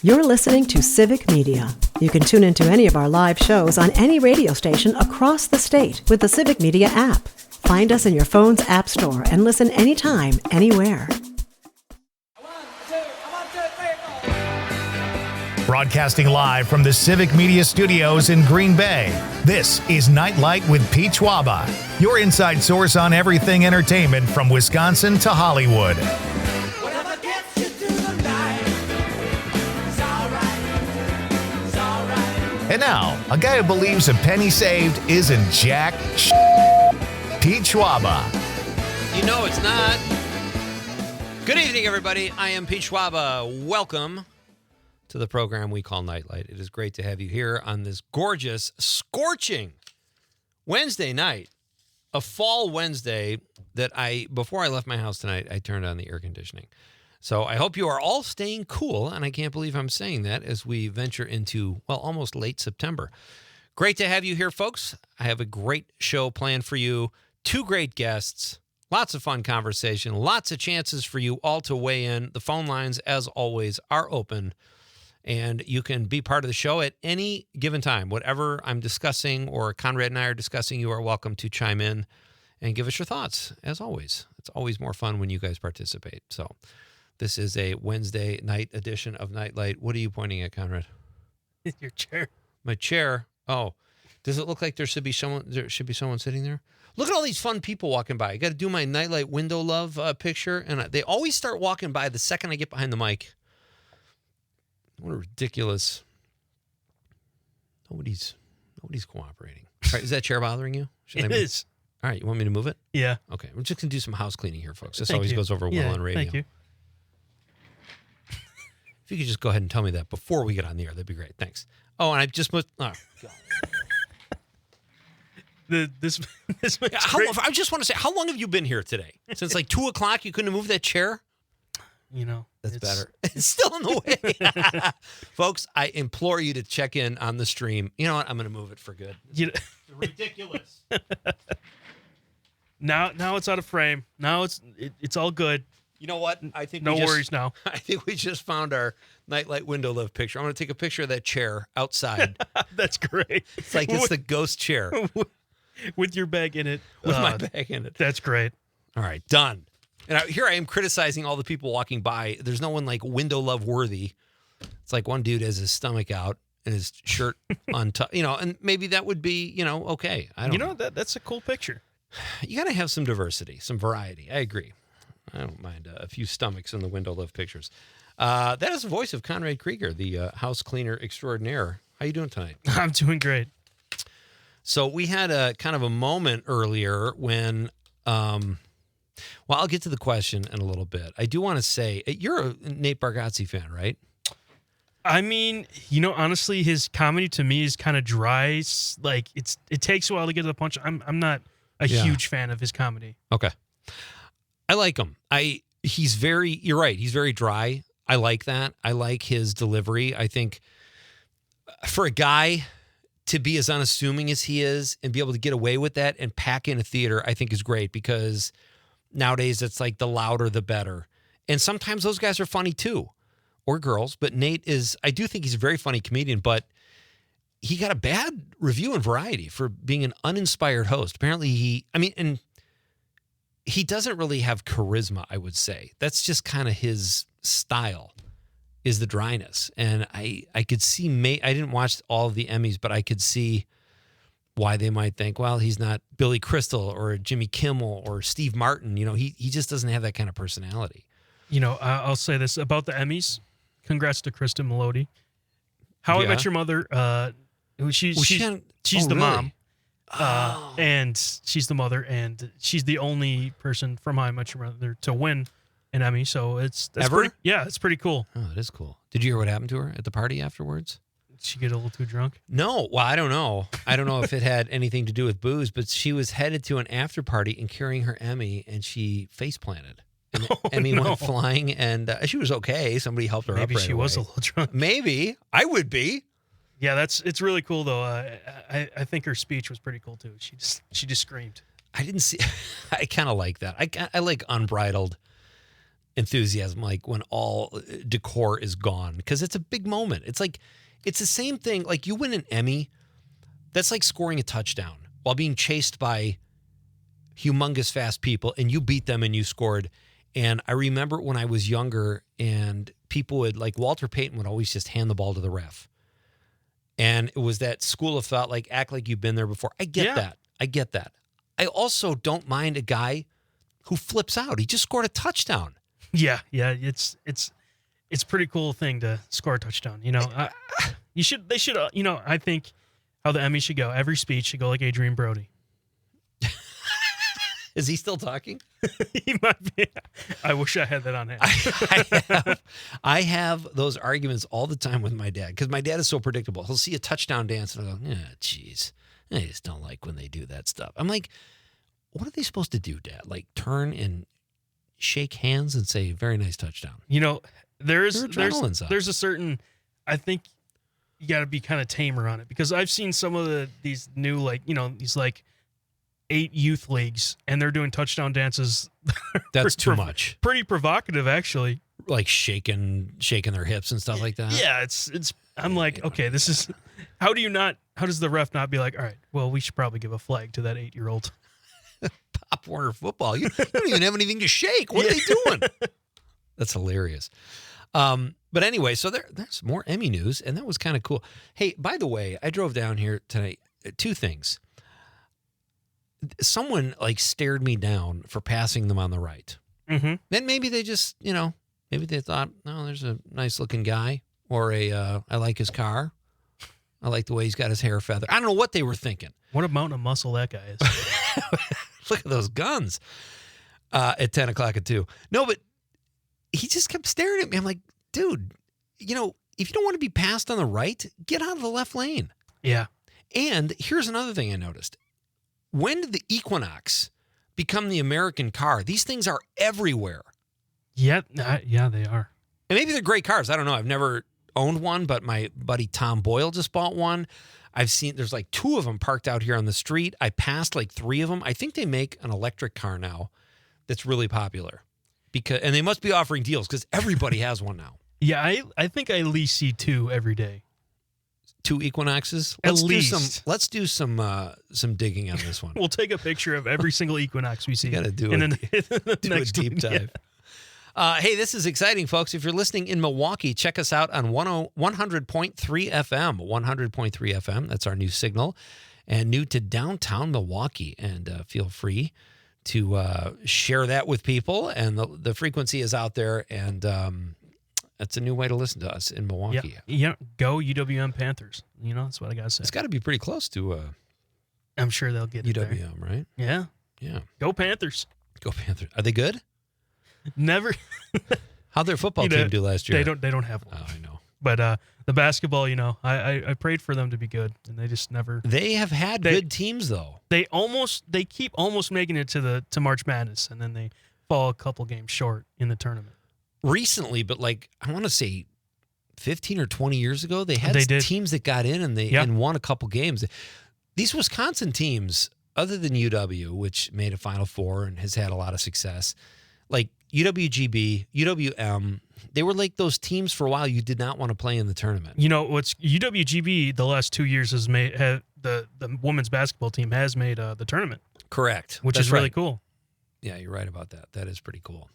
You're listening to Civic Media. You can tune into any of our live shows on any radio station across the state with the Civic Media app. Find us in your phone's app store and listen anytime, anywhere. Broadcasting live from the Civic Media Studios in Green Bay, this is Nite Lite with Pete Schwaba, your inside source on everything entertainment from Wisconsin to Hollywood. And now, a guy who believes a penny saved isn't jack Pete Schwaba. You know it's not. Good evening, everybody. I am Pete Schwaba. Welcome to the program we call Nite Lite. It is great to have you here on this gorgeous, scorching Wednesday night. A fall Wednesday that before I left my house tonight, I turned on the air conditioning. So I hope you are all staying cool, and I can't believe I'm saying that as we venture into, well, almost late September. Great to have you here, folks. I have a great show planned for you. Two great guests, lots of fun conversation, lots of chances for you all to weigh in. The phone lines, as always, are open, and you can be part of the show at any given time. Whatever I'm discussing or Conrad and I are discussing, you are welcome to chime in and give us your thoughts, as always. It's always more fun when you guys participate. So this is a Wednesday night edition of Nite Lite. What are you pointing at, Conrad? Your chair. My chair. Oh, does it look like there should be someone? There should be someone sitting there. Look at all these fun people walking by. I got to do my Nite Lite window love picture, and they always start walking by the second I get behind the mic. What a ridiculous. Nobody's cooperating. All right, is that chair bothering you? It is. All right, you want me to move it? Yeah. Okay, we're just gonna do some house cleaning here, folks. This Thank always you. goes over well on radio. Thank you. If you could just go ahead and tell me that before we get on the air, that'd be great. Thanks. Oh, and I just moved. Oh, God. This I just want to say, how long have you been here today? Since like 2 o'clock, you couldn't have moved that chair? You know, That's better. It's still in the way. Folks, I implore you to check in on the stream. You know what? I'm going to move it for good. It's ridiculous. Now it's out of frame. Now it's all good. You know what? I think no worries now. I think we just found our Nite Lite window lift picture. I'm going to take a picture of that chair outside. That's great. It's like it's the ghost chair. With your bag in it. With my bag in it. That's great. All right, done. And here I am criticizing all the people walking by. There's no one like window love worthy. It's like one dude has his stomach out and his shirt untucked, and maybe that would be, okay. I don't know. That's a cool picture. You got to have some diversity, some variety. I agree. I don't mind a few stomachs in the window lift pictures. That is the voice of Conrad Krieger, the house cleaner extraordinaire. How you doing tonight? I'm doing great. So we had a kind of a moment earlier when, well, I'll get to the question in a little bit. I do want to say, you're a Nate Bargatze fan, right? I mean, honestly, his comedy to me is kind of dry. Like it takes a while to get to the punch. I'm not a huge fan of his comedy. Okay. I like him. You're right. He's very dry. I like that. I like his delivery. I think for a guy to be as unassuming as he is and be able to get away with that and pack in a theater, I think is great because nowadays it's like the louder, the better. And sometimes those guys are funny too, or girls. But Nate I do think he's a very funny comedian, but he got a bad review in Variety for being an uninspired host. Apparently and he doesn't really have charisma, I would say. That's just kind of his style, is the dryness. And I could see, I didn't watch all of the Emmys, but I could see why they might think, well, he's not Billy Crystal or Jimmy Kimmel or Steve Martin. He just doesn't have that kind of personality. I'll say this about the Emmys. Congrats to Kristen Melody. How I Met Your Mother, she's the mom. And she's the mother, and she's the only person from How I Met Your Mother to win an Emmy. So it's pretty cool. Oh, it is cool. Did you hear what happened to her at the party afterwards? Did she get a little too drunk? No. Well, I don't know. I don't know if it had anything to do with booze, but she was headed to an after party and carrying her Emmy, and she face planted. And Emmy went flying, and she was okay. Somebody helped her up. Maybe right she away. was a little drunk. Maybe I would be. Yeah, it's really cool though. I think her speech was pretty cool too. She just screamed. I didn't see. I kind of like that. I like unbridled enthusiasm, like when all decor is gone, because it's a big moment. It's like, it's the same thing. Like you win an Emmy, that's like scoring a touchdown while being chased by humongous fast people, and you beat them and you scored. And I remember when I was younger, and people would, like Walter Payton would always just hand the ball to the ref. And it was that school of thought, like act like you've been there before. I get that. I get that. I also don't mind a guy who flips out. He just scored a touchdown. Yeah. It's a pretty cool thing to score a touchdown. You know, they should, I think how the Emmy should go. Every speech should go like Adrian Brody. Is he still talking? He might be. I wish I had that on hand. I have those arguments all the time with my dad, because my dad is so predictable. He'll see a touchdown dance and I'll go, geez, I just don't like when they do that stuff. I'm like, what are they supposed to do, Dad? Like turn and shake hands and say, very nice touchdown. You know, there's a certain, I think you got to be kind of tamer on it, because I've seen some of these new, like, you know, these like 8 youth leagues, and they're doing touchdown dances. That's too much. Pretty provocative, actually. Like shaking their hips and stuff like that. Yeah, it's. I'm like, okay, this is. How does the ref not be like, all right, well, we should probably give a flag to that 8-year-old. Pop Warner football. You don't even have anything to shake. What are they doing? That's hilarious. But anyway, so there's more Emmy news, and that was kind of cool. Hey, by the way, I drove down here tonight. 2 things. Someone like stared me down for passing them on the right. Mm-hmm. Then maybe they just, maybe they thought, oh, there's a nice looking guy, or I like his car. I like the way he's got his hair feathered. I don't know what they were thinking. What a mountain of muscle that guy is. Look at those guns at 10 o'clock at 2. No, but he just kept staring at me. I'm like, dude, if you don't want to be passed on the right, get out of the left lane. Yeah. And here's another thing I noticed. When did the Equinox become the American car? These things are everywhere. Yeah, they are. And maybe they're great cars. I don't know. I've never owned one, but my buddy Tom Boyle just bought one. I've seen there's like 2 of them parked out here on the street. I passed like 3 of them. I think they make an electric car now that's really popular, and they must be offering deals because everybody has one now. Yeah, I think I at least see 2 every day. 2 Equinoxes. Let's do some digging on this one. We'll take a picture of every single Equinox we see. Got to do a deep dive. Yeah. Hey, this is exciting, folks. If you're listening in Milwaukee, check us out on 100.3 FM. 100.3 FM. That's our new signal, and new to downtown Milwaukee. And feel free to share that with people. And the frequency is out there, and that's a new way to listen to us in Milwaukee. Yeah. Go UWM Panthers. That's what I got to say. It's got to be pretty close to I'm sure they'll get it UWM, there. right? Yeah. Yeah. Go Panthers. Go Panthers. Are they good? Never. How'd their football team do last year? They don't have one. Oh, I know. But the basketball, I prayed for them to be good, and they just never. They have had good teams though. They keep almost making it to March Madness, and then they fall a couple games short in the tournament. Recently, but like I want to say 15 or 20 years ago, they had teams that got in and won a couple games. These Wisconsin teams, other than UW, which made a Final Four and has had a lot of success, like UWGB, UWM, they were like those teams for a while you did not want to play in the tournament. What's UWGB the last 2 years has made the women's basketball team has made the tournament. Correct. Which is really cool. Yeah, you're right about that. That is pretty cool.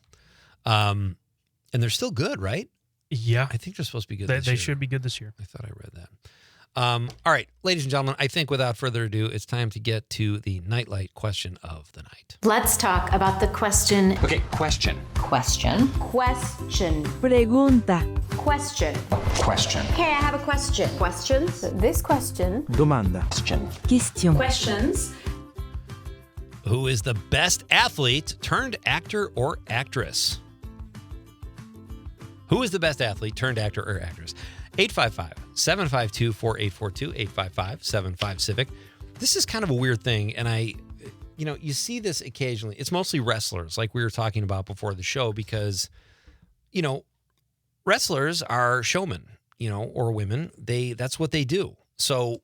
And they're still good, right? Yeah. I think they're supposed to be good this year. They should be good this year. I thought I read that. All right, ladies and gentlemen, I think without further ado, it's time to get to the Nite Lite question of the night. Let's talk about the question. Okay, question. Question. Question. Pregunta. Question. Question. Okay, I have a question. Questions? This question. Domanda. Question. Question. Questions. Who is the best athlete turned actor or actress? Who is the best athlete turned actor or actress? 855-752-4842, 855-75-CIVIC. This is kind of a weird thing, and you see this occasionally. It's mostly wrestlers, like we were talking about before the show, because, wrestlers are showmen, or women. That's what they do. So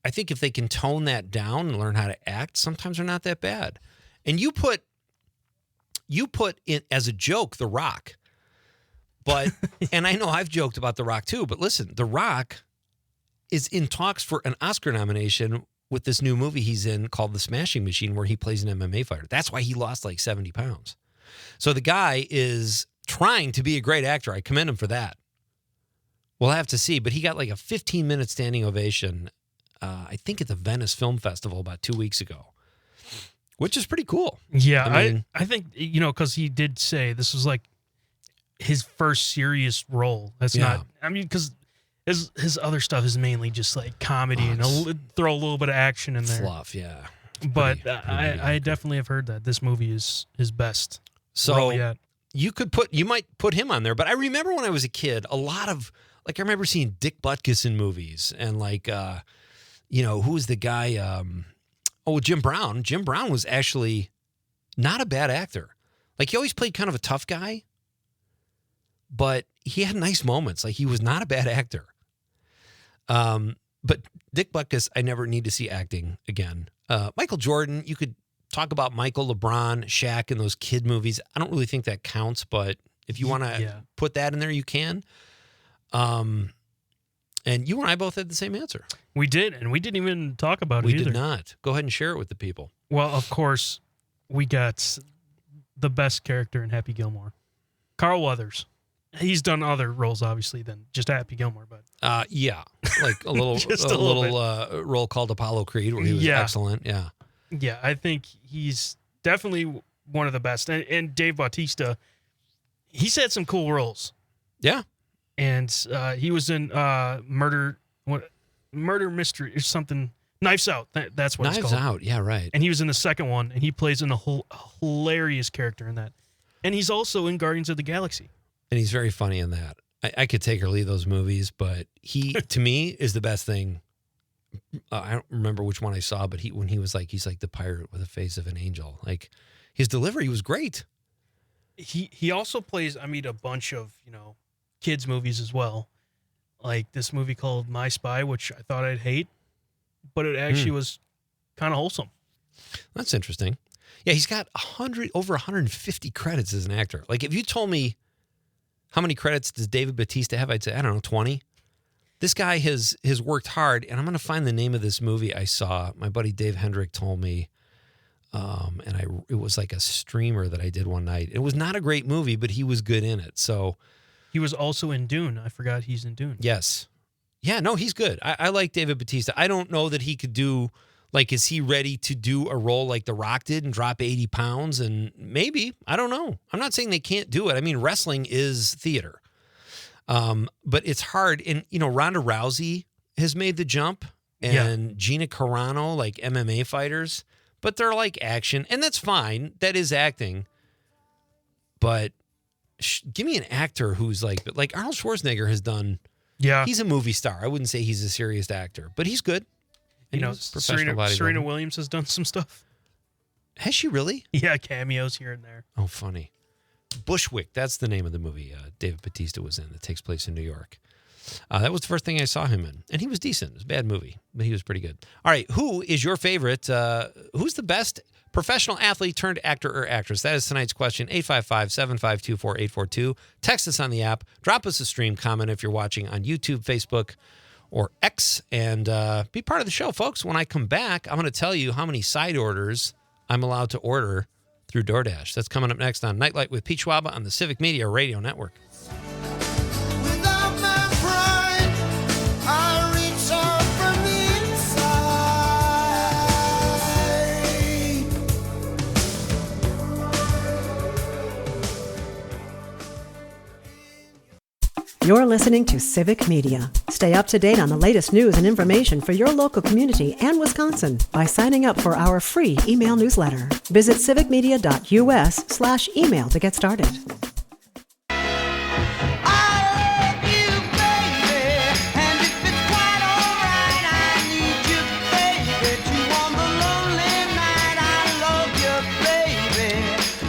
I think if they can tone that down and learn how to act, sometimes they're not that bad. And you put you put in as a joke The Rock. But, and I know I've joked about The Rock too, but listen, The Rock is in talks for an Oscar nomination with this new movie he's in called The Smashing Machine, where he plays an MMA fighter. That's why he lost like 70 pounds. So the guy is trying to be a great actor. I commend him for that. We'll have to see, but he got like a 15-minute standing ovation, I think at the Venice Film Festival about 2 weeks ago, which is pretty cool. Yeah, I think, because he did say this was like his first serious role. That's not, because his other stuff is mainly just like comedy and throw a little bit of action in there. Fluff, yeah. But I definitely have heard that this movie is his best. So you might put him on there, but I remember when I was a kid, a lot of, like, I remember seeing Dick Butkus in movies and like, who was the guy? Jim Brown. Jim Brown was actually not a bad actor. Like, he always played kind of a tough guy, but he had nice moments. Like, he was not a bad actor. But Dick Butkus, I never need to see acting again. Michael Jordan, you could talk about Michael, LeBron, Shaq in those kid movies. I don't really think that counts, but if you want to put that in there, you can. And you and I both had the same answer. We did, and we didn't even talk about it either. We did not. Go ahead and share it with the people. Well, of course, we got the best character in Happy Gilmore, Carl Weathers. He's done other roles, obviously, than just Happy Gilmore, but like a little role called Apollo Creed, where he was excellent. Yeah, I think he's definitely one of the best. And Dave Bautista, he's had some cool roles. Yeah. And he was in Murder Mystery or something. Knives Out. That's what it's called. Knives Out. Yeah, right. And he was in the second one, and he plays in a hilarious character in that. And he's also in Guardians of the Galaxy. And he's very funny in that. I could take or leave those movies, but he, to me, is the best thing. I don't remember which one I saw, but when he was like, he's like the pirate with the face of an angel. Like, his delivery was great. He also plays, a bunch of, kids movies as well. Like this movie called My Spy, which I thought I'd hate, but it actually was kind of wholesome. That's interesting. Yeah, he's got over 150 credits as an actor. Like, if you told me how many credits does David Bautista have, I'd say, I don't know, 20. This guy has worked hard, and I'm going to find the name of this movie I saw. My buddy Dave Hendrick told me, it was like a streamer that I did one night. It was not a great movie, but he was good in it. So he was also in Dune. I forgot he's in Dune. Yes. Yeah, no, he's good. I like David Bautista. I don't know that he could do, like, is he ready to do a role like The Rock did and drop 80 pounds? And maybe, I don't know. I'm not saying they can't do it. I mean, wrestling is theater. But it's hard. And, Ronda Rousey has made the jump, and Gina Carano, like MMA fighters, but they're like action, and that's fine. That is acting. But give me an actor who's like Arnold Schwarzenegger has done. Yeah. He's a movie star. I wouldn't say he's a serious actor, but he's good. And Serena Williams has done some stuff. Has she really? Yeah, cameos here and there. Oh, funny. Bushwick, that's the name of the movie David Bautista was in that takes place in New York. That was the first thing I saw him in, and he was decent. It was a bad movie, but he was pretty good. All right, who is your favorite? Who's the best professional athlete turned actor or actress? That is tonight's question, 855-752-4842. Text us on the app. Drop us a stream comment if you're watching on YouTube, Facebook, or X, and be part of the show, folks. When I come back, I'm going to tell you how many side orders I'm allowed to order through DoorDash. That's coming up next on Nite Lite with Pete Schwaba on the Civic Media Radio Network. You're listening to Civic Media. Stay up to date on the latest news and information for your local community and Wisconsin by signing up for our free email newsletter. Visit civicmedia.us/email to get started.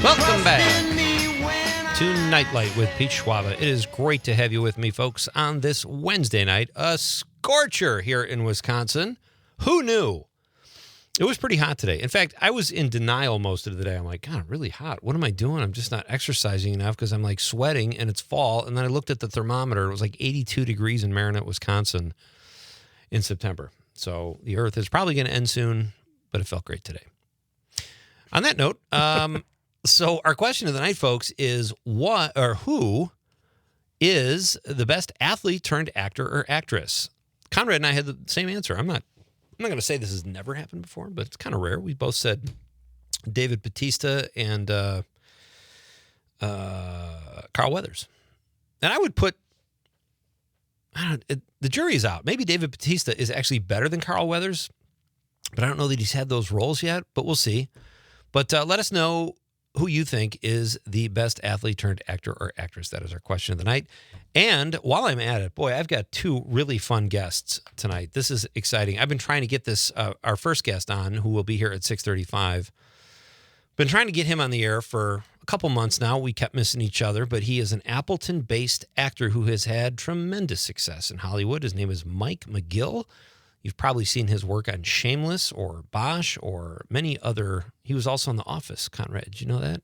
Welcome back to Nite Lite with Pete Schwaba. It is great to have you with me, folks, on this Wednesday night. A scorcher here in Wisconsin. Who knew? It was pretty hot today. In fact, I was in denial most of the day. I'm like, God, I'm really hot. What am I doing? I'm just not exercising enough because I'm like sweating and it's fall. And then I looked at the thermometer. It was like 82 degrees in Marinette, Wisconsin in September. So the earth is probably going to end soon, but it felt great today. On that note, so our question of the night, folks, is who is the best athlete turned actor or actress? Conrad and I had the same answer. I'm not going to say this has never happened before, but it's kind of rare. We both said David Bautista and Carl Weathers. And I would put, the jury is out. Maybe David Bautista is actually better than Carl Weathers, but I don't know that he's had those roles yet, but we'll see. But let us know who you think is the best athlete turned actor or actress. That is our question of the night. And while I'm at it, boy, I've got two really fun guests tonight. This is exciting. I've been trying to get this, our first guest on, who will be here at 6:35. Been trying to get him on the air for a couple months now. We kept missing each other, but he is an Appleton-based actor who has had tremendous success in Hollywood. His name is Mike McGill. You've probably seen his work on Shameless or Bosch or many other. He was also in The Office, Conrad. Did you know that?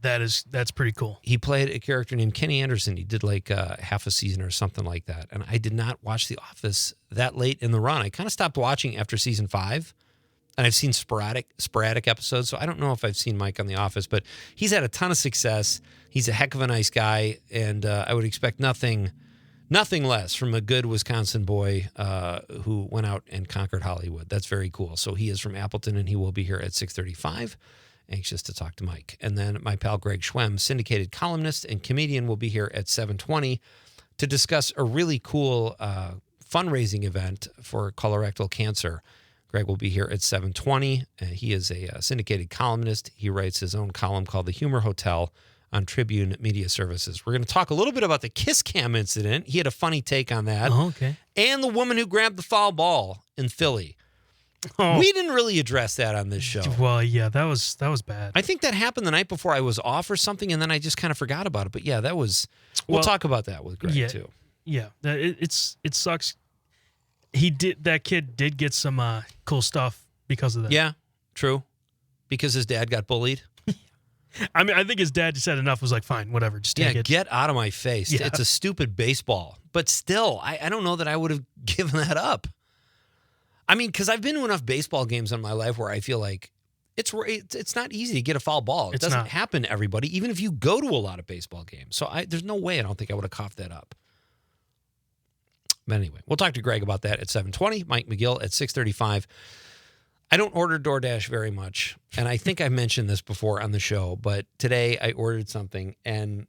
That's pretty cool. He played a character named Kenny Anderson. He did like half a season or something like that. And I did not watch The Office that late in the run. I kind of stopped watching after season 5. And I've seen sporadic episodes, so I don't know if I've seen Mike on The Office, but he's had a ton of success. He's a heck of a nice guy, and I would expect nothing less from a good Wisconsin boy who went out and conquered Hollywood. That's very cool. So he is from Appleton, and he will be here at 6:35. Anxious to talk to Mike. And then my pal Greg Schwem, syndicated columnist and comedian, will be here at 7:20 to discuss a really cool fundraising event for colorectal cancer. Greg will be here at 7:20. He is a syndicated columnist. He writes his own column called The Humor Hotel on Tribune Media Services. We're going to talk a little bit about the kiss cam incident. He had a funny take on that. Oh, okay. And the woman who grabbed the foul ball in Philly. Oh. We didn't really address that on this show. Well, yeah, that was bad. I think that happened the night before I was off or something, and then I just kind of forgot about it. But yeah, that was. We'll talk about that with Greg too. Yeah, it sucks. That kid did get some cool stuff because of that. Yeah, true. Because his dad got bullied. I mean, I think his dad just said enough, was like, fine, whatever, just take it. Get out of my face. Yeah. It's a stupid baseball. But still, I don't know that I would have given that up. I mean, because I've been to enough baseball games in my life where I feel like it's not easy to get a foul ball. It doesn't happen to everybody, even if you go to a lot of baseball games. So there's no way I don't think I would have coughed that up. But anyway, we'll talk to Greg about that at 7:20. Mike McGill at 6:35. I don't order DoorDash very much, and I think I've mentioned this before on the show, but today I ordered something, and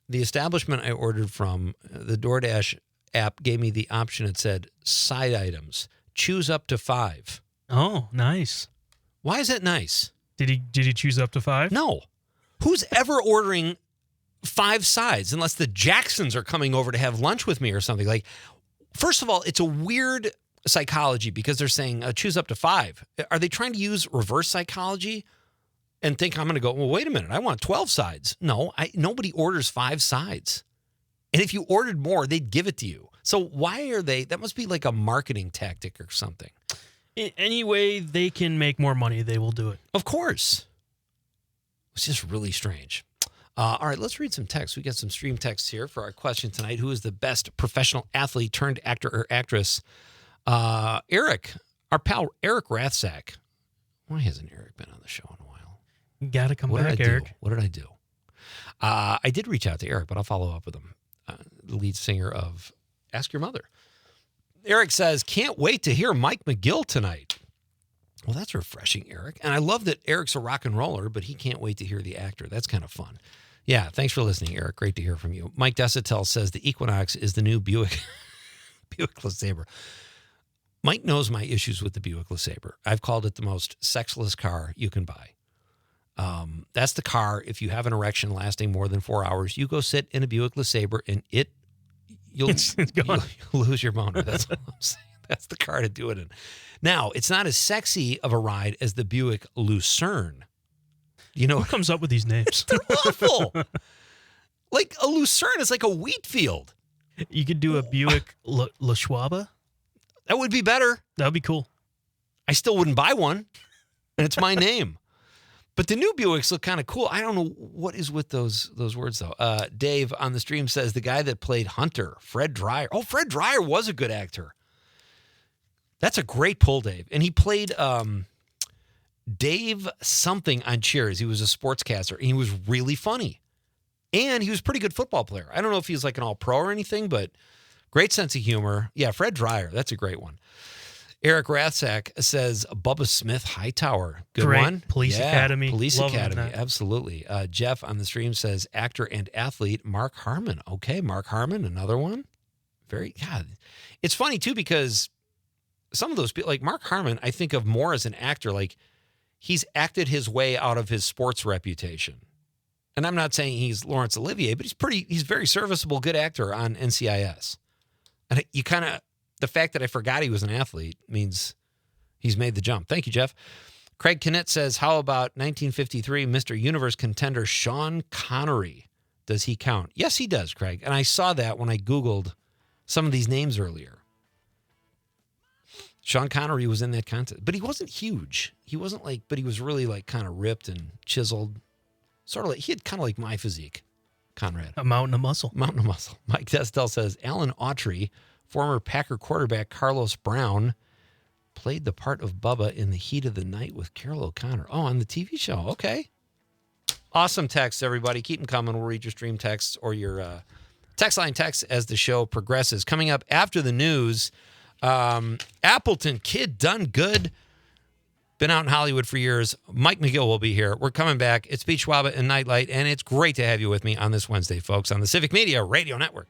the establishment I ordered from, the DoorDash app gave me the option. It said, side items, choose up to 5. Oh, nice. Why is that nice? Did he choose up to 5? No. Who's ever ordering 5 sides unless the Jacksons are coming over to have lunch with me or something? Like, first of all, it's a weird psychology because they're saying choose up to 5. Are they trying to use reverse psychology and think I'm going to go, well, wait a minute, I want 12 sides? No, nobody orders 5 sides. And if you ordered more, they'd give it to you. So why are they? That must be like a marketing tactic or something. Any way they can make more money, they will do it. Of course. It's just really strange. All right, let's read some text. We got some stream texts here for our question tonight. Who is the best professional athlete turned actor or actress? Eric, our pal Eric Rathsack. Why hasn't Eric been on the show in a while? You got to come back, Eric. What did I do? I did reach out to Eric, but I'll follow up with him. The lead singer of Ask Your Mother. Eric says, can't wait to hear Mike McGill tonight. Well, that's refreshing, Eric. And I love that Eric's a rock and roller, but he can't wait to hear the actor. That's kind of fun. Yeah, thanks for listening, Eric. Great to hear from you. Mike Desitel says the Equinox is the new Buick LeSabre. Mike knows my issues with the Buick LeSabre. I've called it the most sexless car you can buy. That's the car, if you have an erection lasting more than 4 hours, you go sit in a Buick LeSabre and you'll lose your boner. That's what I'm saying. That's the car to do it in. Now, it's not as sexy of a ride as the Buick Lucerne. You know, who comes up with these names? They're awful. Like a Lucerne is like a wheat field. You could do a Buick Le Schwaba. That would be better. That would be cool. I still wouldn't buy one, and it's my name. But the new Buicks look kind of cool. I don't know what is with those words, though. Dave on the stream says the guy that played Hunter, Fred Dryer. Oh, Fred Dryer was a good actor. That's a great pull, Dave. And he played Dave something on Cheers. He was a sportscaster, and he was really funny. And he was a pretty good football player. I don't know if he's like an all-pro or anything, but great sense of humor. Yeah, Fred Dryer. That's a great one. Eric Rathsack says Bubba Smith Hightower. Good Great. one. Police Academy. Police Love Academy. that. Absolutely. Jeff on the stream says actor and athlete Mark Harmon. Okay, Mark Harmon, another one. It's funny, too, because some of those people, like Mark Harmon, I think of more as an actor. Like, he's acted his way out of his sports reputation. And I'm not saying he's Laurence Olivier, but he's very serviceable, good actor on NCIS. And the fact that I forgot he was an athlete means he's made the jump. Thank you, Jeff. Craig Kinnett says, how about 1953 Mr. Universe contender Sean Connery? Does he count? Yes, he does, Craig. And I saw that when I Googled some of these names earlier. Sean Connery was in that contest, but he wasn't huge. He wasn't but he was really kind of ripped and chiseled. Sort of he had kind of like my physique, Conrad. A mountain of muscle. Mountain of muscle. Mike Destel says, Alan Autry, former Packer quarterback Carlos Brown, played the part of Bubba in The Heat of the Night with Carol O'Connor. Oh, on the TV show. Okay. Awesome texts, everybody. Keep them coming. We'll read your stream texts or your text line texts as the show progresses. Coming up after the news, Appleton kid done good. Been out in Hollywood for years. Mike McGill will be here. We're coming back. It's Pete Schwaba and Nite Lite, and it's great to have you with me on this Wednesday, folks, on the Civic Media Radio Network.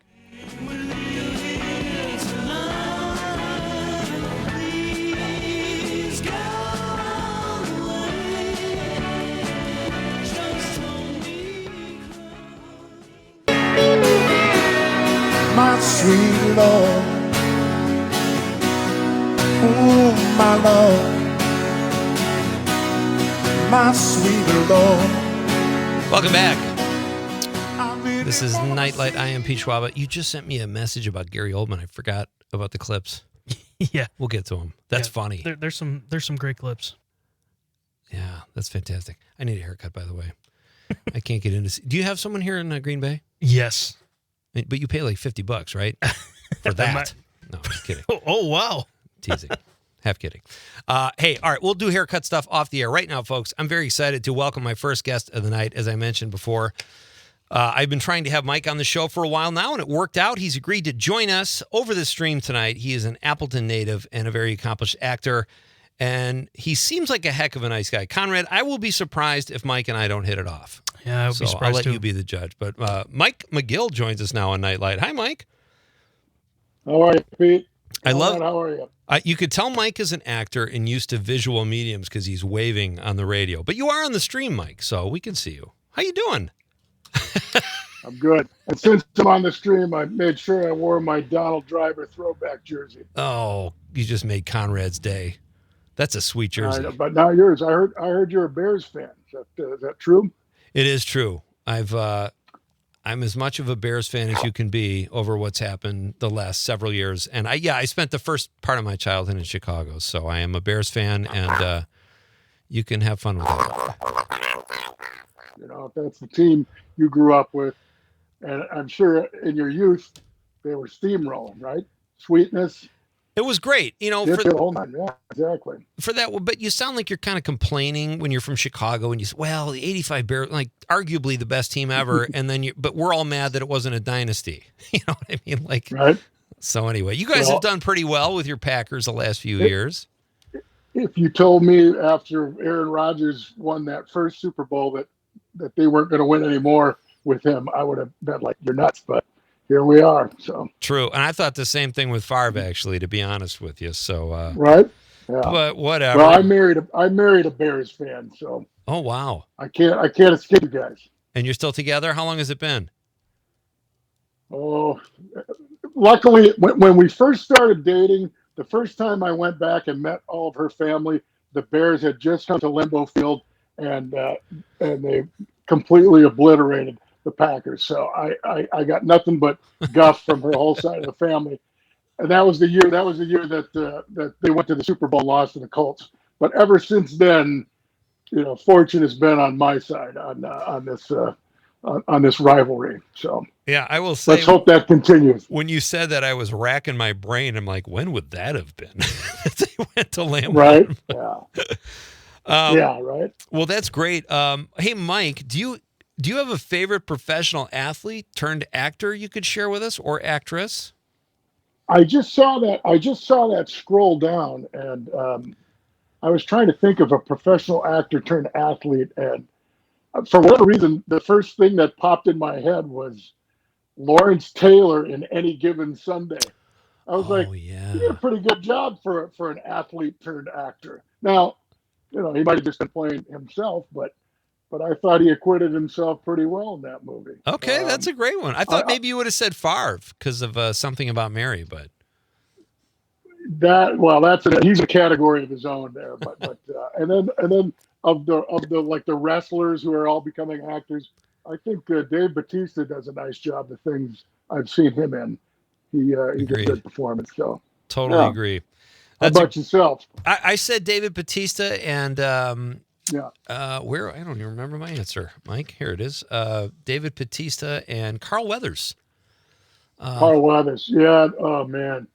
My sweet Lord, oh my Lord, my sweet Lord. Welcome back. This is Nite Lite. I am Pete Schwaba. You just sent me a message about Gary Oldman. I forgot about the clips. Yeah, we'll get to them. That's funny. There's some great clips. Yeah, that's fantastic. I need a haircut, by the way. I can't get into. Do you have someone here in Green Bay? Yes. But you pay like $50, right? For that. No, I'm just kidding. Oh, wow. Teasing. Half kidding. Hey, all right, we'll do haircut stuff off the air. Right now, folks, I'm very excited to welcome my first guest of the night, as I mentioned before. I've been trying to have Mike on the show for a while now, and it worked out. He's agreed to join us over the stream tonight. He is an Appleton native and a very accomplished actor, and he seems like a heck of a nice guy. Conrad, I will be surprised if Mike and I don't hit it off. Yeah, I would be surprised I'll let too. you be the judge. But Mike McGill joins us now on Nite Lite. Hi, Mike. How are you, Pete? How are you? You could tell Mike is an actor and used to visual mediums because he's waving on the radio. But you are on the stream, Mike, so we can see you. How you doing? I'm good. And since I'm on the stream, I made sure I wore my Donald Driver throwback jersey. Oh, you just made Conrad's day. That's a sweet jersey. But now yours. I heard you're a Bears fan. Is that true? It is true. I'm as much of a Bears fan as you can be over what's happened the last several years. And I spent the first part of my childhood in Chicago, so I am a Bears fan, and you can have fun with that. You know, if that's the team you grew up with, and I'm sure in your youth they were steamrolling, right? Sweetness. It was great, yeah, exactly. For that, but you sound like you're kind of complaining when you're from Chicago, and you say, "Well, the '85 Bears, like arguably the best team ever," and then but we're all mad that it wasn't a dynasty. You know what I mean? Like, right. So anyway, you guys have done pretty well with your Packers the last few years. If you told me after Aaron Rodgers won that first Super Bowl that they weren't going to win anymore with him, I would have been like, "You're nuts," but here we are. So true, and I thought the same thing with Favre, actually, to be honest with you. So right, yeah. But whatever. Well, I married a Bears fan, so oh wow, I can't escape you guys. And you're still together? How long has it been? Oh, luckily, when we first started dating, the first time I went back and met all of her family, the Bears had just come to Limbeau Field, and they completely obliterated the Packers. So I got nothing but guff from her whole side of the family. and that was the year. That was the year that they went to the Super Bowl, lost to the Colts. But ever since then, fortune has been on my side on this rivalry. So yeah, I will say. Let's hope that continues. When you said that, I was racking my brain. I'm like, when would that have been? They went to Lambeau. Right. Yeah. Yeah. Right. Well, that's great. Hey, Mike, do you have a favorite professional athlete turned actor you could share with us, or actress? I just saw that scroll down, and I was trying to think of a professional actor turned athlete, and for whatever reason, the first thing that popped in my head was Lawrence Taylor in Any Given Sunday. I was yeah. He did a pretty good job for an athlete turned actor. Now, he might have just been playing himself, but I thought he acquitted himself pretty well in that movie. Okay, that's a great one. I thought maybe you would have said Favre because of Something About Mary, but he's a category of his own there. But and then of the wrestlers who are all becoming actors, I think Dave Bautista does a nice job. The things I've seen him in, he did a good performance. So totally agree. How about yourself? I said David Bautista and where I don't even remember my answer. Mike, here it is. David Bautista and Carl Weathers. Carl Weathers, yeah. Oh man,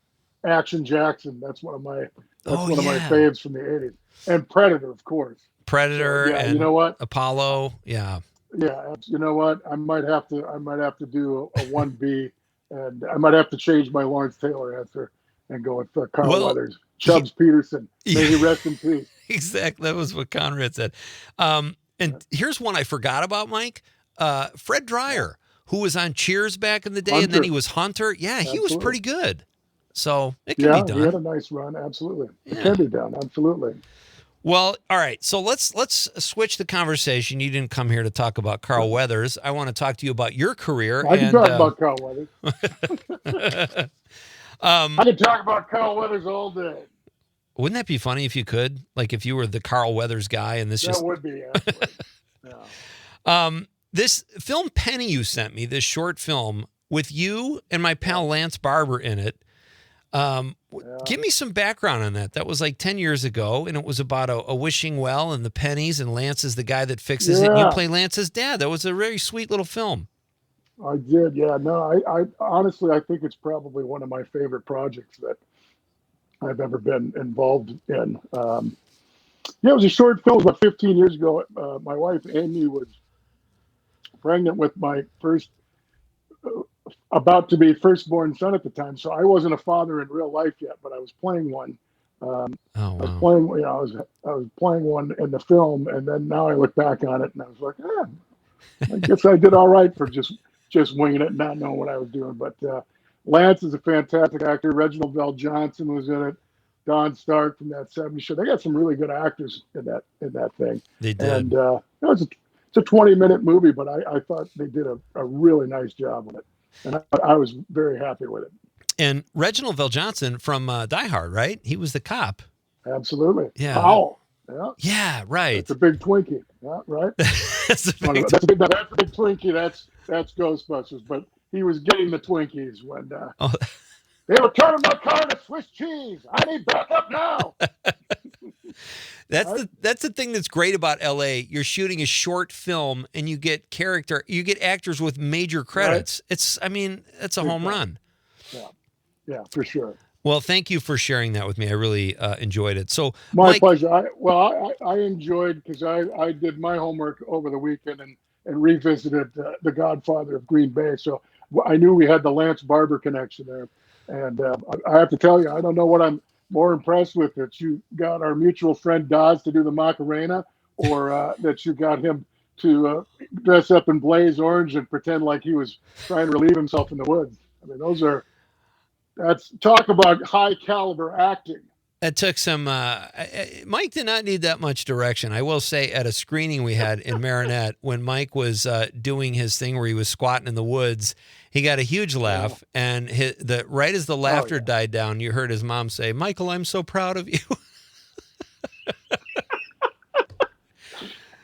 Action Jackson. That's one of my my faves from the '80s. And Predator, of course. Predator. So, and you know what? Apollo. Yeah. Yeah. You know what? I might have to do a 1B, and I might have to change my Lawrence Taylor answer and go with Carl Weathers. Chubbs Peterson. May he rest in peace. Exactly. That was what Conrad said. And here's one I forgot about, Mike. Fred Dreyer, who was on Cheers back in the day, and then he was Hunter. Yeah, Absolutely. he was pretty good. So it can be done. He had a nice run. Absolutely. Yeah. It can be done. Absolutely. Well, all right. So let's switch the conversation. You didn't come here to talk about Carl Weathers. I want to talk to you about your career. I can talk about Carl Weathers. I can talk about Carl Weathers all day. Wouldn't that be funny if you could? Like if you were the Carl Weathers guy and this that would be. Yeah. This film Penny you sent me, this short film with you and my pal Lance Barber in it. Give me some background on that. That was like 10 years ago, and it was about a wishing well and the pennies, and Lance is the guy that fixes it. And you play Lance's dad. That was a very sweet little film. I did, yeah. No, I honestly, I think it's probably one of my favorite projects that I've ever been involved in. It was a short film about 15 years ago. My wife, Amy, was pregnant with my about to be firstborn son at the time. So I wasn't a father in real life yet, but I was playing one. Wow. I was playing one in the film, and then now I look back on it and I was like, I guess I did all right for just winging it and not knowing what I was doing. But Lance is a fantastic actor. Reginald Vell Johnson was in it. Don Stark from that '70s show. They got some really good actors in that thing. They did. And it's a 20-minute movie, but I thought they did a really nice job with it. And I was very happy with it. And Reginald Vell Johnson from Die Hard, right? He was the cop. Absolutely. Yeah. Powell. Yeah. Yeah, right. That's a big Twinkie. Yeah, right? That's a big Twinkie. That's Ghostbusters. But he was getting the Twinkies when they were turning my car to Swiss cheese. I need backup now. That's the thing that's great about LA. You're shooting a short film and you get actors with major credits. Right. It's a home run. Yeah, for sure. Well, thank you for sharing that with me. I really enjoyed it. So my pleasure. I enjoyed because I did my homework over the weekend and revisited The Godfather of Green Bay. So I knew we had the Lance Barber connection there. And I have to tell you, I don't know what I'm more impressed with, that you got our mutual friend Dawes to do the Macarena, or that you got him to dress up in blaze orange and pretend like he was trying to relieve himself in the woods. I mean, that's talk about high caliber acting. It took some, Mike did not need that much direction. I will say at a screening we had in Marinette, when Mike was doing his thing where he was squatting in the woods, he got a huge laugh. And right as the laughter died down, you heard his mom say, "Michael, I'm so proud of you."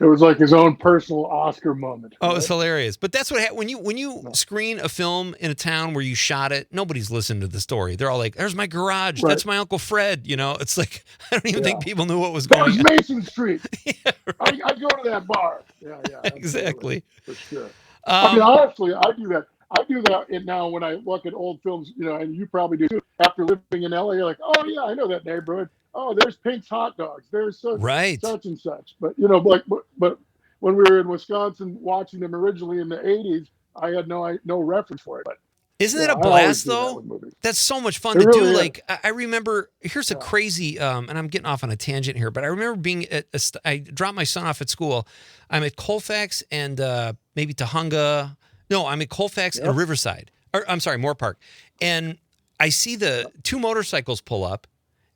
It was like his own personal Oscar moment. Oh, right? it's hilarious. But that's what when you screen a film in a town where you shot it, nobody's listening to the story. They're all like, "There's my garage. Right. That's my Uncle Fred." You know, it's like I don't even think people knew what was There's going on. Mason Street. Yeah, right. I go to that bar. Yeah, Exactly. For sure. I mean, honestly, I do that. Now when I look at old films, and you probably do too. After living in LA, you're like, oh yeah, I know that neighborhood. Oh, there's Pink's Hot Dogs. There's such and such. But but when we were in Wisconsin watching them originally in the '80s, I had no reference for it. But isn't it a blast though? That's so much fun to do. Like I remember. Here's a crazy, and I'm getting off on a tangent here, but I remember being I dropped my son off at school. I'm at Colfax and maybe Tahunga. No, I'm at Colfax and Riverside. Or I'm sorry, Moore Park, and I see the two motorcycles pull up,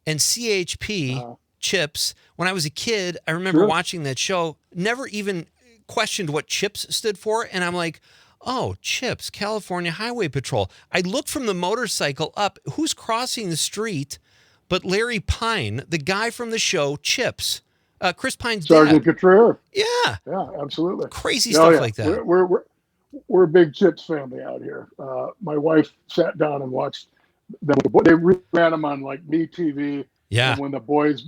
and CHP Chips. When I was a kid, I remember watching that show. Never even questioned what Chips stood for, and I'm like, oh, Chips, California Highway Patrol. I looked from the motorcycle up. Who's crossing the street but Larry Pine, the guy from the show Chips? Chris Pine's Sergeant dad. Couturier. Yeah. Yeah, absolutely. Crazy stuff like that. We're a big Chips family out here. My wife sat down and watched them. They ran them on like MeTV. Yeah. And when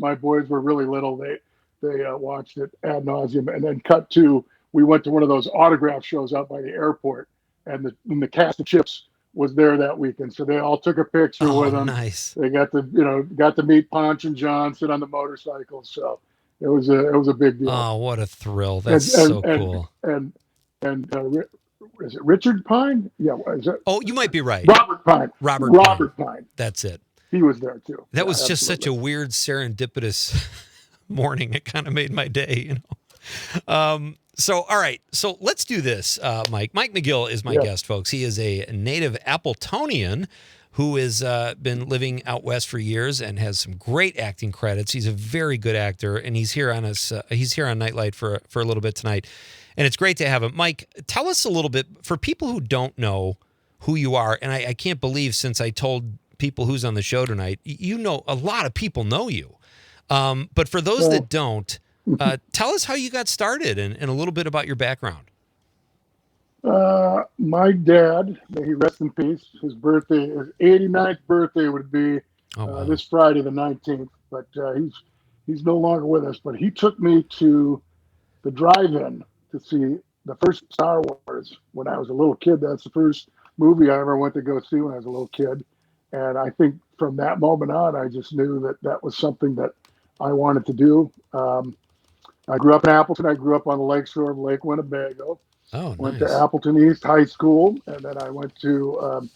my boys were really little, they watched it ad nauseum. And then cut to, we went to one of those autograph shows out by the airport, and the cast of Chips was there that weekend. So they all took a picture with them. Nice. They got to meet Ponch and John, sit on the motorcycle. So it was a big deal. Oh, what a thrill! That's so cool. And is it Richard Pine? Yeah. Is it? Oh, you might be right. Robert Pine. Robert Pine. That's it. He was there too. That was just such a weird serendipitous morning. It kind of made my day, So, all right. So let's do this, Mike. Mike McGill is my guest, folks. He is a native Appletonian who has been living out west for years and has some great acting credits. He's a very good actor, and he's here on he's here on Nite Lite for a little bit tonight, and it's great to have him. Mike, tell us a little bit for people who don't know who you are, and I can't believe since I told people who's on the show tonight, a lot of people know you, but for those that don't. Tell us how you got started and a little bit about your background. My dad, may he rest in peace, his 89th birthday would be this Friday the 19th, but he's no longer with us. But he took me to the drive-in to see the first Star Wars when I was a little kid. That's the first movie I ever went to go see when I was a little kid. And I think from that moment on, I just knew that was something that I wanted to do. I grew up in Appleton. I grew up on the lakeshore of Lake Winnebago. Oh, went nice. to Appleton East High School, and then I went to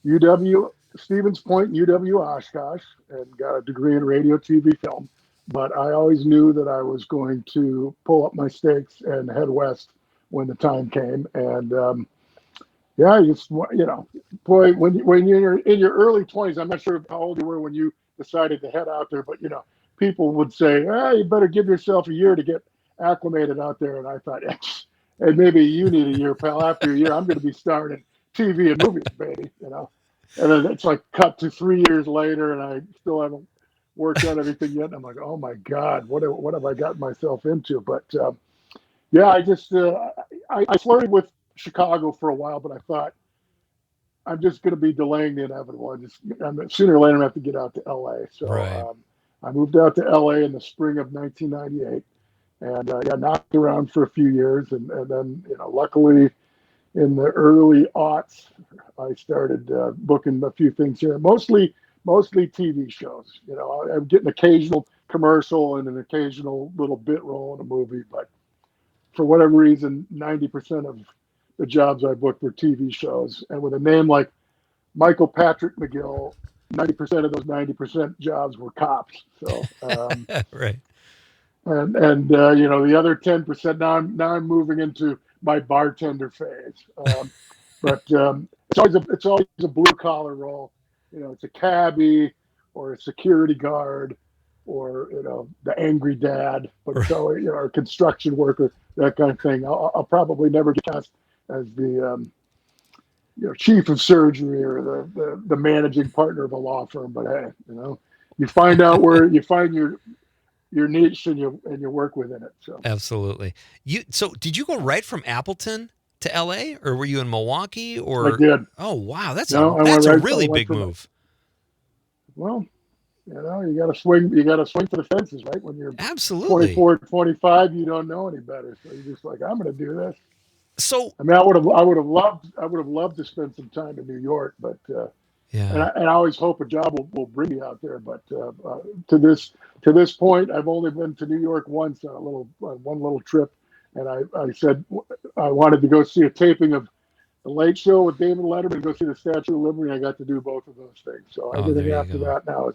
UW Stevens Point, UW Oshkosh, and got a degree in radio, TV, film. But I always knew that I was going to pull up my stakes and head west when the time came. And boy, when you're in your early 20s, I'm not sure how old you were when you decided to head out there, but people would say, you better give yourself a year to get acclimated out there. And I thought, and maybe you need a year, pal. After a year, I'm going to be starring in TV and movies, baby. And then it's like cut to 3 years later, and I still haven't worked out everything yet. And I'm like, oh my God, what have I gotten myself into? But I just I flirted with Chicago for a while, but I thought I'm just going to be delaying the inevitable. Sooner or later, I'm going to have to get out to LA. So. Right. I moved out to LA in the spring of 1998, and knocked around for a few years, and then luckily in the early aughts, I started booking a few things here, mostly TV shows. I'm getting an occasional commercial and an occasional little bit role in a movie, but for whatever reason, 90% of the jobs I booked were TV shows, and with a name like Michael Patrick McGill, 90% of those 90% jobs were cops. So, right. And the other 10%, now I'm moving into my bartender phase. But it's always a blue collar role. It's a cabbie or a security guard or, the angry dad, but it's always, a construction worker, that kind of thing. I'll probably never get cast as the, chief of surgery or the managing partner of a law firm. But hey, you find out where you find your your niche and you work within it. So absolutely. So did you go right from Appleton to LA, or were you in Milwaukee? Or I did. Oh wow, that's No, I a went right- really I went big from- move. Well, you got to swing. You got to swing for the fences, right? When you're Absolutely. 24, 25, you don't know any better, so you're just like, I'm going to do this. So I mean, I would have loved to spend some time in New York, but and I always hope a job will bring me out there. But to this point, I've only been to New York once on one little trip, and I said I wanted to go see a taping of The Late Show with David Letterman and go see the Statue of Liberty. I got to do both of those things. So everything after that now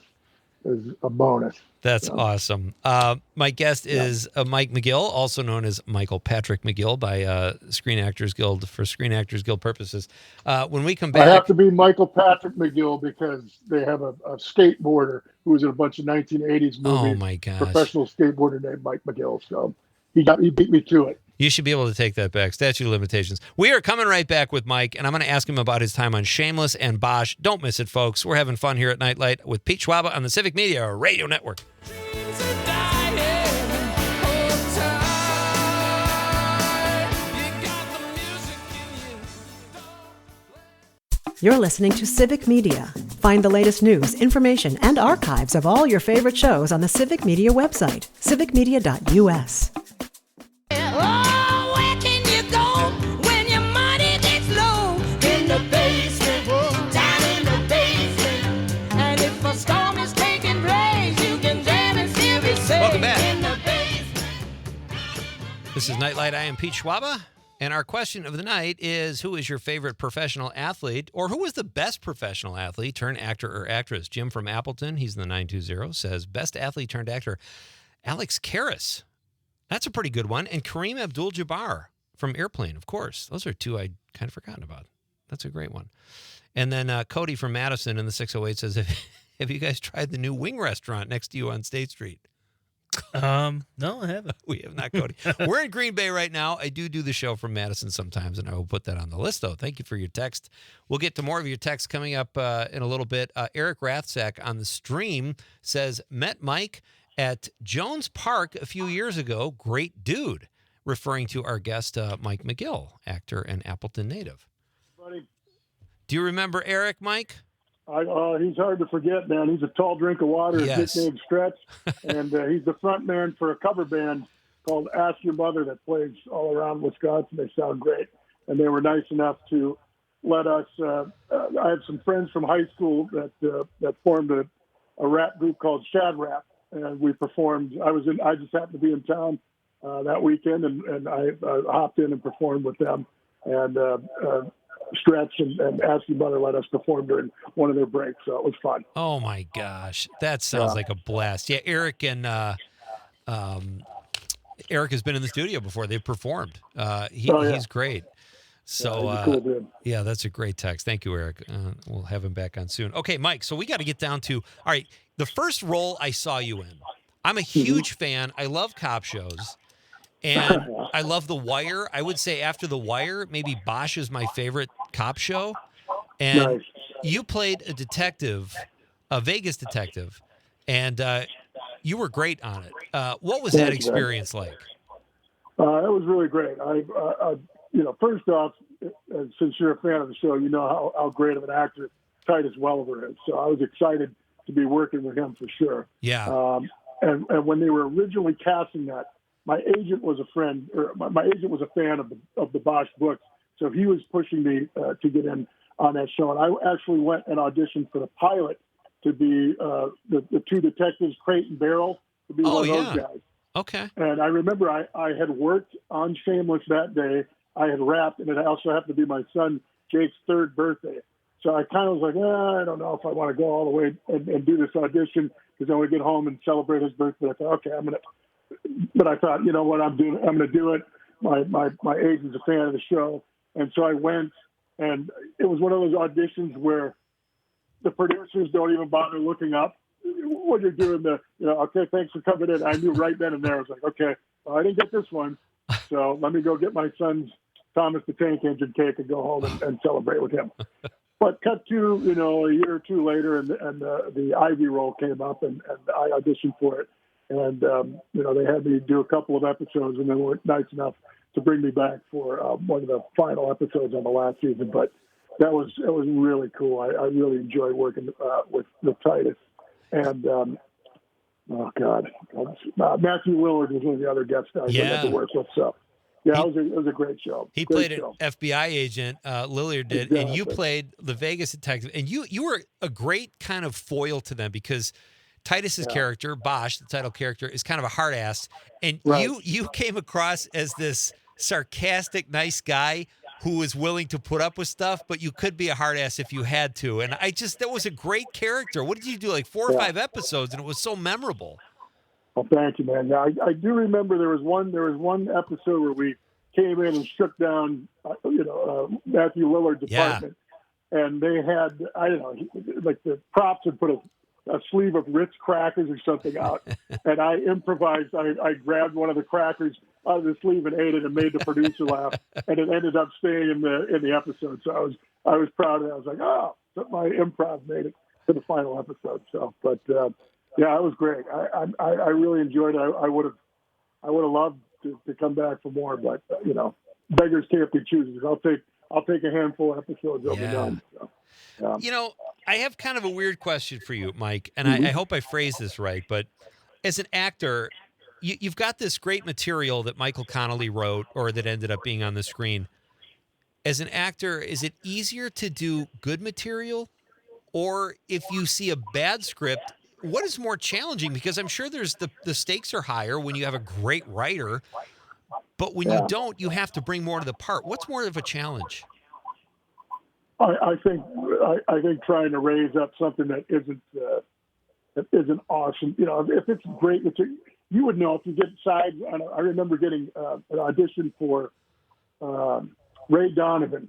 is a bonus. That's awesome. My guest is Mike McGill, also known as Michael Patrick McGill by Screen Actors Guild for Screen Actors Guild purposes. When we come back, I have to be Michael Patrick McGill because they have a skateboarder who was in a bunch of 1980s movies. Oh my gosh! Professional skateboarder named Mike McGill. So he beat me to it. You should be able to take that back. Statute of limitations. We are coming right back with Mike, and I'm going to ask him about his time on Shameless and Bosch. Don't miss it, folks. We're having fun here at Nite Lite with Pete Schwaba on the Civic Media Radio Network. You're listening to Civic Media. Find the latest news, information, and archives of all your favorite shows on the Civic Media website, civicmedia.us. Oh, where can you go when your money gets low? In the basement, down in the basement. And if a storm is taking place, you can jam and still be safe. Welcome back. In the basement. This is Nite Lite. I am Pete Schwaba, and our question of the night is, who is your favorite professional athlete, or who was the best professional athlete turned actor or actress? Jim from Appleton, he's in the 920, says, best athlete turned actor, Alex Karras. That's a pretty good one. And Kareem Abdul-Jabbar from Airplane, of course. Those are two I'd kind of forgotten about. That's a great one. And then Cody from Madison in the 608 says, have you guys tried the new wing restaurant next to you on State Street? No, I haven't. We have not, Cody. We're in Green Bay right now. I do the show from Madison sometimes, and I will put that on the list, though. Thank you for your text. We'll get to more of your texts coming up in a little bit. Eric Rathsack on the stream says, met Mike at Jones Park a few years ago. Great dude, referring to our guest, Mike McGill, actor and Appleton native. Buddy, Do you remember Eric, Mike? he's hard to forget, man. He's a tall drink of water. Yes. His nickname Stretch, and he's the front man for a cover band called Ask Your Mother that plays all around Wisconsin. They sound great, and they were nice enough to let us. I have some friends from high school that formed a rap group called Shad Rap, and we performed. I just happened to be in town that weekend, and I hopped in and performed with them. And Stretch and Ask Your Mother let us perform during one of their breaks, so it was fun. Oh my gosh, that sounds like a blast. Yeah, Eric and Eric has been in the studio before. They've performed. He's great. So he's a cool dude. Yeah, that's a great text. Thank you, Eric. We'll have him back on soon. Okay, Mike. So we got to get down to all right. The first role I saw you in. I'm a huge fan. I love cop shows. And I love The Wire. I would say after The Wire, maybe Bosch is my favorite cop show. And Nice. you played a detective, a Vegas detective, and you were great on it. What was that experience like? It was really great. First off, since you're a fan of the show, you know how great of an actor Titus Welliver is. So I was excited to be working with him for sure. Yeah. And when they were originally casting that, my agent was a friend, or my agent was a fan of the Bosch books, so he was pushing me to get in on that show. And I actually went and auditioned for the pilot to be the two detectives, Crate and Barrel, to be one of those guys. Okay. And I remember I had worked on Shameless that day. I had rapped, and it also happened to be my son Jake's third birthday. So I kind of was like, I don't know if I want to go all the way and do this audition because I want to get home and celebrate his birthday. I thought, okay, but I thought, you know what, I'm going to do it. My agent's a fan of the show. And so I went, and it was one of those auditions where the producers don't even bother looking up when you're doing okay, thanks for coming in. I knew right then and there. I was like, okay, well, I didn't get this one. So let me go get my son's Thomas the Tank Engine cake and go home and celebrate with him. But cut to, a year or two later, and the Ivy role came up, and I auditioned for it. And, they had me do a couple of episodes and then were nice enough to bring me back for one of the final episodes on the last season. But it was really cool. I really enjoyed working with Titus. And, Matthew Willard was one of the other guest stars I had to work with. So, yeah, it was a great show. He played an FBI agent, Lillard did, exactly. And you played the Vegas detective. And you were a great kind of foil to them because Titus's character, Bosch, the title character, is kind of a hard ass. And you came across as this sarcastic, nice guy who was willing to put up with stuff, but you could be a hard ass if you had to. And that was a great character. What did you do, like 4 or 5 episodes, and it was so memorable. Well, thank you, man. Yeah, I do remember there was one episode where we came in and shook down, Matthew Lillard's apartment, and they had, like the props had put a sleeve of Ritz crackers or something out, and I improvised. I grabbed one of the crackers out of the sleeve and ate it, and made the producer laugh, and it ended up staying in the episode. So I was proud of it. I was like, my improv made it to the final episode. So, but. Yeah, it was great. I really enjoyed it. I would have loved to come back for more, but beggars can't be choosers. I'll take a handful of episodes. I'll be done. So, I have kind of a weird question for you, Mike, and I hope I phrase this right. But as an actor, you've got this great material that Michael Connelly wrote, or that ended up being on the screen. As an actor, is it easier to do good material, or if you see a bad script? What is more challenging? Because I'm sure there's the stakes are higher when you have a great writer, but when you don't, you have to bring more to the part. What's more of a challenge? I think trying to raise up something that isn't awesome. If it's great, you would know if you get sides. I remember getting an audition for Ray Donovan.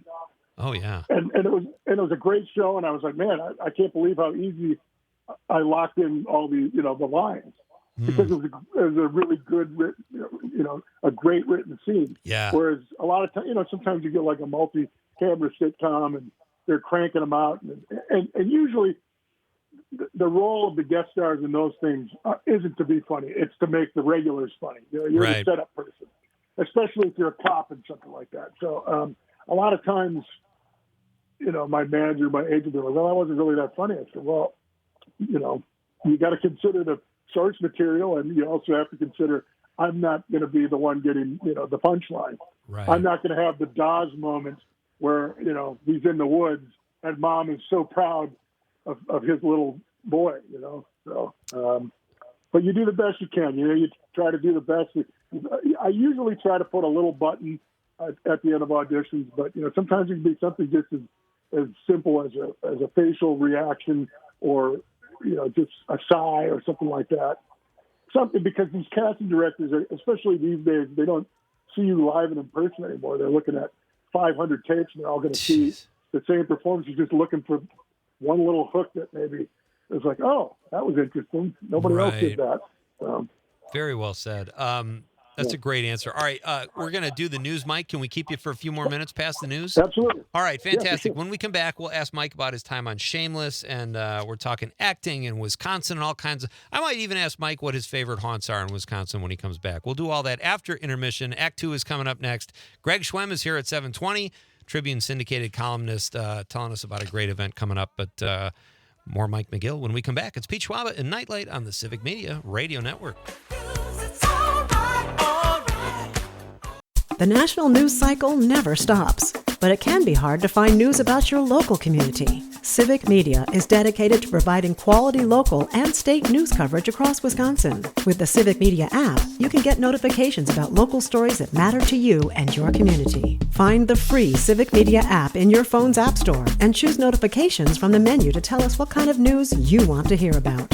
Oh yeah, and it was a great show, and I was like, man, I can't believe how easy I locked in all the the lines because it was a really good written, a great written scene. Yeah. Whereas a lot of times, sometimes you get like a multi-camera sitcom and they're cranking them out, and usually the role of the guest stars in those things isn't to be funny; it's to make the regulars funny. You're the setup person, especially if you're a cop and something like that. So a lot of times, my manager, my agent, they're like, "Well, I wasn't really that funny." I said, "Well, you got to consider the source material, and you also have to consider I'm not going to be the one getting, the punchline. Right. I'm not going to have the Dawes moment where, he's in the woods and mom is so proud of his little boy, So, but you do the best you can. You try to do the best. I usually try to put a little button at the end of auditions, but sometimes it can be something just as simple as a facial reaction or just a sigh or something like that. Something, because these casting directors, especially these days, they don't see you live and in person anymore. They're looking at 500 tapes and they're all going to see the same performance. You're just looking for one little hook that maybe is like, oh, that was interesting. Nobody else did that. Very well said. That's a great answer. All right, we're going to do the news, Mike. Can we keep you for a few more minutes past the news? Absolutely. All right, fantastic. Yeah, sure. When we come back, we'll ask Mike about his time on Shameless, and we're talking acting in Wisconsin and all kinds of... I might even ask Mike what his favorite haunts are in Wisconsin when he comes back. We'll do all that after intermission. Act 2 is coming up next. Greg Schwem is here at 7:20, Tribune syndicated columnist, telling us about a great event coming up, but more Mike McGill when we come back. It's Pete Schwaba and Nite Lite on the Civic Media Radio Network. The national news cycle never stops, but it can be hard to find news about your local community. Civic Media is dedicated to providing quality local and state news coverage across Wisconsin. With the Civic Media app, you can get notifications about local stories that matter to you and your community. Find the free Civic Media app in your phone's app store and choose notifications from the menu to tell us what kind of news you want to hear about.